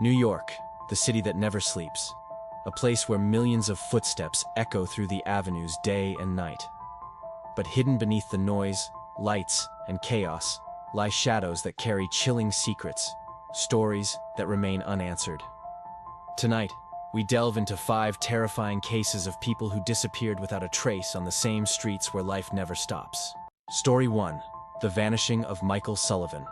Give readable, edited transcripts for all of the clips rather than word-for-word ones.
New York, the city that never sleeps. A place where millions of footsteps echo through the avenues day and night. But hidden beneath the noise, lights, and chaos lie shadows that carry chilling secrets, stories that remain unanswered. Tonight, we delve into 5 terrifying cases of people who disappeared without a trace on the same streets where life never stops. Story 1. The vanishing of Michael Sullivan.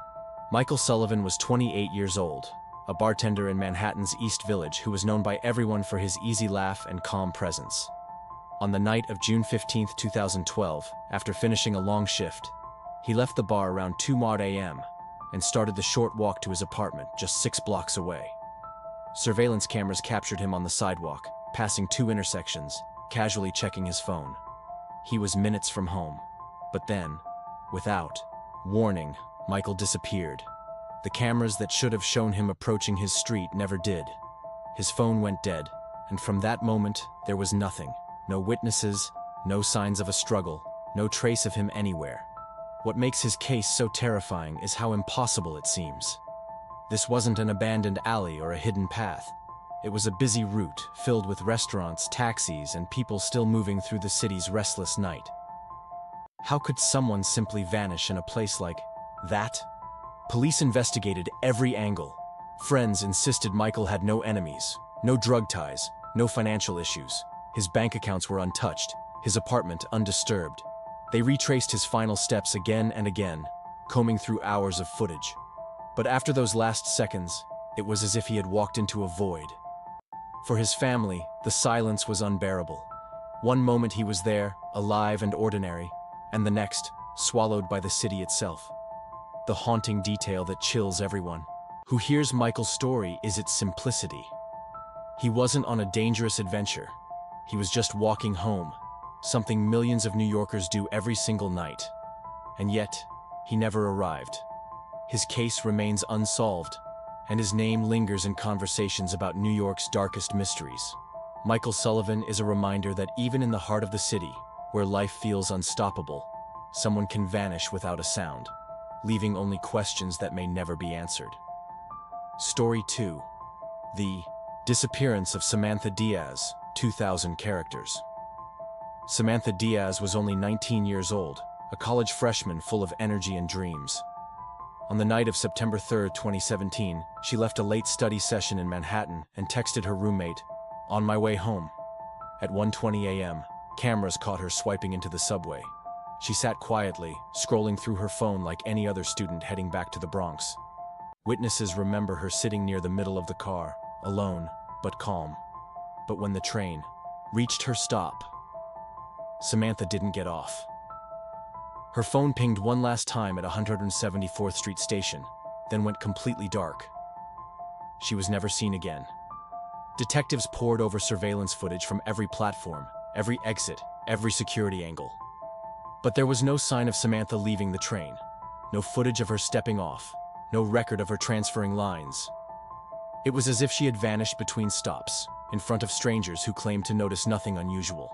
Michael Sullivan was 28 years old, a bartender in Manhattan's East Village who was known by everyone for his easy laugh and calm presence. On the night of June 15, 2012, after finishing a long shift, he left the bar around 2 a.m. and started the short walk to his apartment just 6 blocks away. Surveillance cameras captured him on the sidewalk, passing 2 intersections, casually checking his phone. He was minutes from home. But then, without warning, Michael disappeared. The cameras that should have shown him approaching his street never did. His phone went dead, and from that moment, there was nothing. No witnesses, no signs of a struggle, no trace of him anywhere. What makes his case so terrifying is how impossible it seems. This wasn't an abandoned alley or a hidden path. It was a busy route filled with restaurants, taxis, and people still moving through the city's restless night. How could someone simply vanish in a place like that? Police investigated every angle. Friends insisted Michael had no enemies, no drug ties, no financial issues. His bank accounts were untouched, his apartment undisturbed. They retraced his final steps again and again, combing through hours of footage. But after those last seconds, it was as if he had walked into a void. For his family, the silence was unbearable. One moment he was there, alive and ordinary, and the next, swallowed by the city itself. The haunting detail that chills everyone who hears Michael's story is its simplicity. He wasn't on a dangerous adventure. He was just walking home, something millions of New Yorkers do every single night. And yet, he never arrived. His case remains unsolved, and his name lingers in conversations about New York's darkest mysteries. Michael Sullivan is a reminder that even in the heart of the city, where life feels unstoppable, someone can vanish without a sound, leaving only questions that may never be answered. Story 2. The disappearance of Samantha Diaz, 2,000 characters. Samantha Diaz was only 19 years old, a college freshman full of energy and dreams. On the night of September 3, 2017, she left a late study session in Manhattan and texted her roommate, "On my way home." At 1:20 a.m., cameras caught her swiping into the subway. She sat quietly, scrolling through her phone like any other student heading back to the Bronx. Witnesses remember her sitting near the middle of the car, alone, but calm. But when the train reached her stop, Samantha didn't get off. Her phone pinged one last time at 174th Street Station, then went completely dark. She was never seen again. Detectives pored over surveillance footage from every platform, every exit, every security angle. But there was no sign of Samantha leaving the train, no footage of her stepping off, no record of her transferring lines. It was as if she had vanished between stops, in front of strangers who claimed to notice nothing unusual.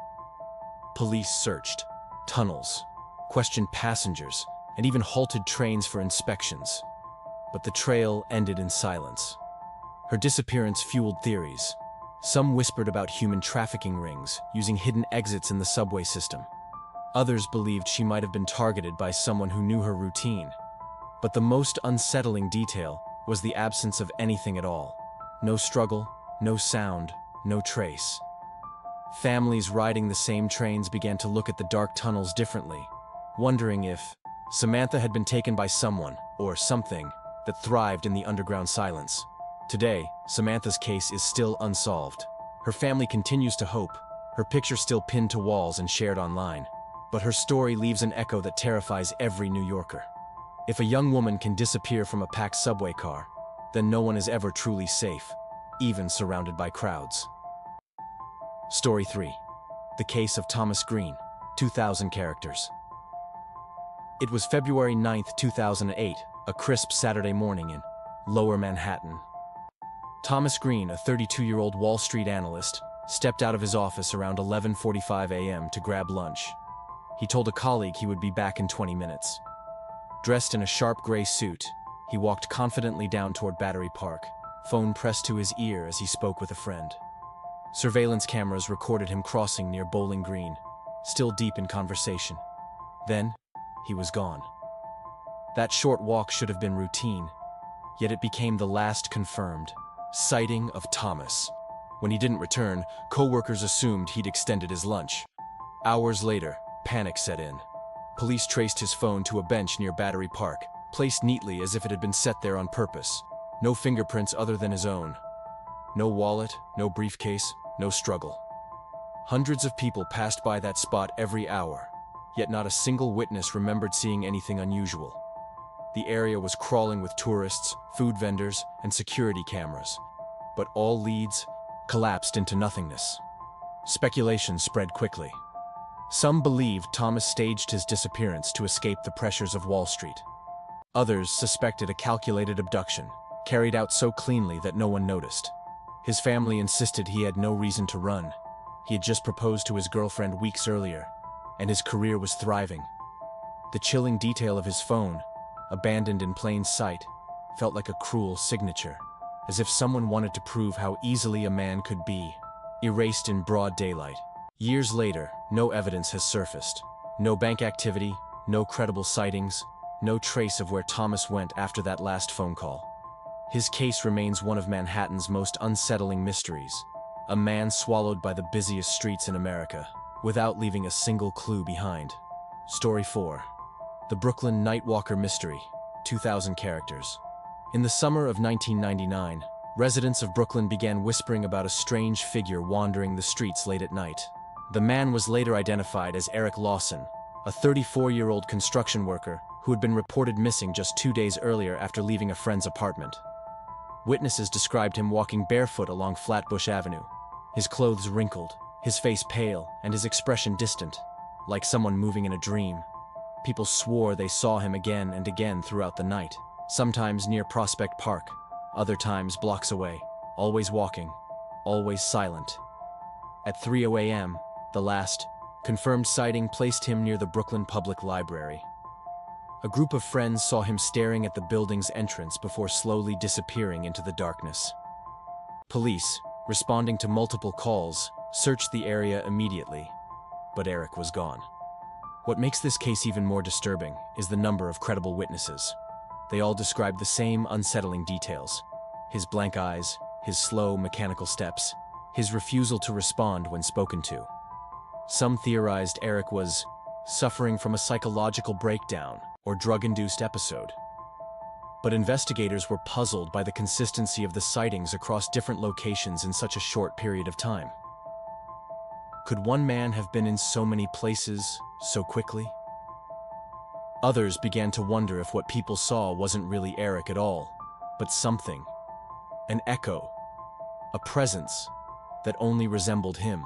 Police searched tunnels, questioned passengers, and even halted trains for inspections. But the trail ended in silence. Her disappearance fueled theories. Some whispered about human trafficking rings using hidden exits in the subway system. Others believed she might have been targeted by someone who knew her routine. But the most unsettling detail was the absence of anything at all. No struggle, no sound, no trace. Families riding the same trains began to look at the dark tunnels differently, wondering if Samantha had been taken by someone or something that thrived in the underground silence. Today, Samantha's case is still unsolved. Her family continues to hope, her picture still pinned to walls and shared online. But her story leaves an echo that terrifies every New Yorker. If a young woman can disappear from a packed subway car, then no one is ever truly safe, even surrounded by crowds. Story 3. The case of Thomas Green, 2,000 characters. It was February 9, 2008, a crisp Saturday morning in Lower Manhattan. Thomas Green, a 32-year-old Wall Street analyst, stepped out of his office around 11:45 a.m. to grab lunch. He told a colleague he would be back in 20 minutes. Dressed in a sharp gray suit, he walked confidently down toward Battery Park, phone pressed to his ear as he spoke with a friend. Surveillance cameras recorded him crossing near Bowling Green, still deep in conversation. Then, he was gone. That short walk should have been routine, yet it became the last confirmed sighting of Thomas. When he didn't return, co-workers assumed he'd extended his lunch. Hours later, panic set in. Police traced his phone to a bench near Battery Park, placed neatly as if it had been set there on purpose. No fingerprints other than his own. No wallet, no briefcase, no struggle. Hundreds of people passed by that spot every hour, yet not a single witness remembered seeing anything unusual. The area was crawling with tourists, food vendors, and security cameras, but all leads collapsed into nothingness. Speculation spread quickly. Some believed Thomas staged his disappearance to escape the pressures of Wall Street. Others suspected a calculated abduction, carried out so cleanly that no one noticed. His family insisted he had no reason to run. He had just proposed to his girlfriend weeks earlier, and his career was thriving. The chilling detail of his phone, abandoned in plain sight, felt like a cruel signature, as if someone wanted to prove how easily a man could be, erased in broad daylight. Years later, no evidence has surfaced. No bank activity, no credible sightings, no trace of where Thomas went after that last phone call. His case remains one of Manhattan's most unsettling mysteries, a man swallowed by the busiest streets in America, without leaving a single clue behind. Story 4. The Brooklyn Nightwalker Mystery, 2,000 characters. In the summer of 1999, residents of Brooklyn began whispering about a strange figure wandering the streets late at night. The man was later identified as Eric Lawson, a 34-year-old construction worker who had been reported missing just 2 days earlier after leaving a friend's apartment. Witnesses described him walking barefoot along Flatbush Avenue, his clothes wrinkled, his face pale, and his expression distant, like someone moving in a dream. People swore they saw him again and again throughout the night, sometimes near Prospect Park, other times blocks away, always walking, always silent. At 3:00 a.m., the last confirmed sighting placed him near the Brooklyn Public Library. A group of friends saw him staring at the building's entrance before slowly disappearing into the darkness. Police, responding to multiple calls, searched the area immediately, but Eric was gone. What makes this case even more disturbing is the number of credible witnesses. They all described the same unsettling details: his blank eyes, his slow, mechanical steps, his refusal to respond when spoken to. Some theorized Eric was suffering from a psychological breakdown or drug-induced episode. But investigators were puzzled by the consistency of the sightings across different locations in such a short period of time. Could one man have been in so many places so quickly? Others began to wonder if what people saw wasn't really Eric at all, but something, an echo, a presence that only resembled him.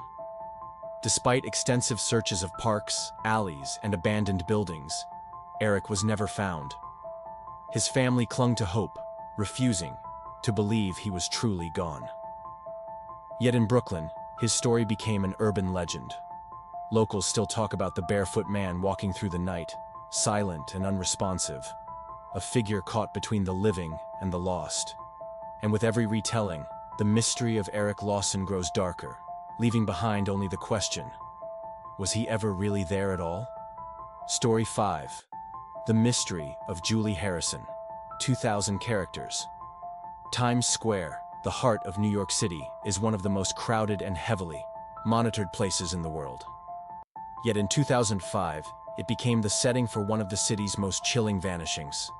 Despite extensive searches of parks, alleys, and abandoned buildings, Eric was never found. His family clung to hope, refusing to believe he was truly gone. Yet in Brooklyn, his story became an urban legend. Locals still talk about the barefoot man walking through the night, silent and unresponsive, a figure caught between the living and the lost. And with every retelling, the mystery of Eric Lawson grows darker, leaving behind only the question: was he ever really there at all? Story 5. The Mystery of Julie Harrison, 2,000 characters. Times Square, the heart of New York City, is one of the most crowded and heavily monitored places in the world. Yet in 2005, it became the setting for one of the city's most chilling vanishings.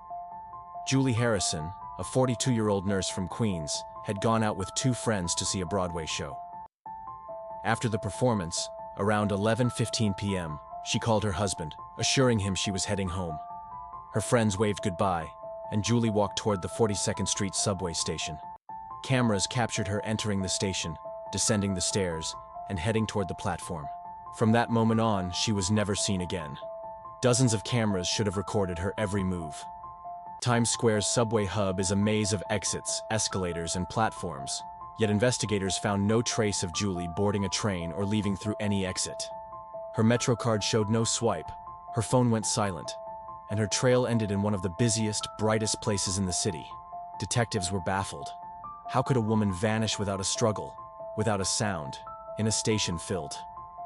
Julie Harrison, a 42-year-old nurse from Queens, had gone out with 2 friends to see a Broadway show. After the performance, around 11:15 p.m., she called her husband, assuring him she was heading home. Her friends waved goodbye, and Julie walked toward the 42nd Street subway station. Cameras captured her entering the station, descending the stairs, and heading toward the platform. From that moment on, she was never seen again. Dozens of cameras should have recorded her every move. Times Square's subway hub is a maze of exits, escalators, and platforms, yet investigators found no trace of Julie boarding a train or leaving through any exit. Her Metro card showed no swipe, her phone went silent, and her trail ended in one of the busiest, brightest places in the city. Detectives were baffled. How could a woman vanish without a struggle, without a sound, in a station filled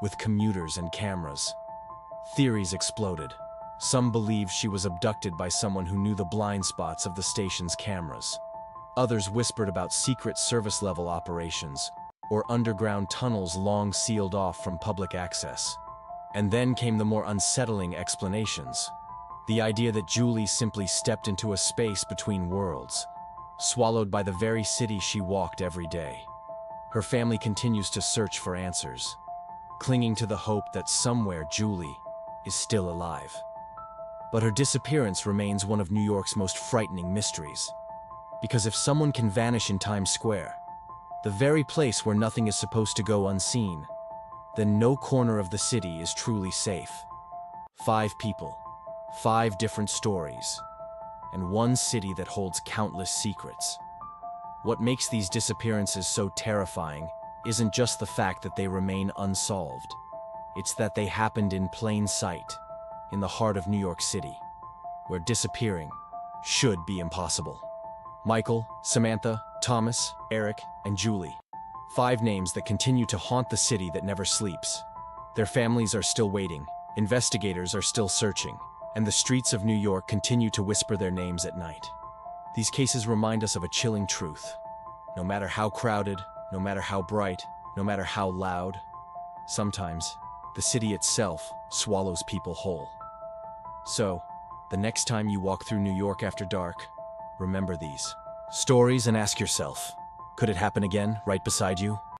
with commuters and cameras? Theories exploded. Some believed she was abducted by someone who knew the blind spots of the station's cameras. Others whispered about secret service-level operations or underground tunnels long sealed off from public access. And then came the more unsettling explanations. The idea that Julie simply stepped into a space between worlds, swallowed by the very city she walked every day. Her family continues to search for answers, clinging to the hope that somewhere Julie is still alive. But her disappearance remains one of New York's most frightening mysteries. Because if someone can vanish in Times Square, the very place where nothing is supposed to go unseen, then no corner of the city is truly safe. 5 people, 5 different stories, and one city that holds countless secrets. What makes these disappearances so terrifying isn't just the fact that they remain unsolved. It's that they happened in plain sight, in the heart of New York City, where disappearing should be impossible. Michael, Samantha, Thomas, Eric, and Julie. 5 names that continue to haunt the city that never sleeps. Their families are still waiting, investigators are still searching, and the streets of New York continue to whisper their names at night. These cases remind us of a chilling truth. No matter how crowded, no matter how bright, no matter how loud, sometimes the city itself swallows people whole. So, the next time you walk through New York after dark, remember these stories and ask yourself, could it happen again right beside you?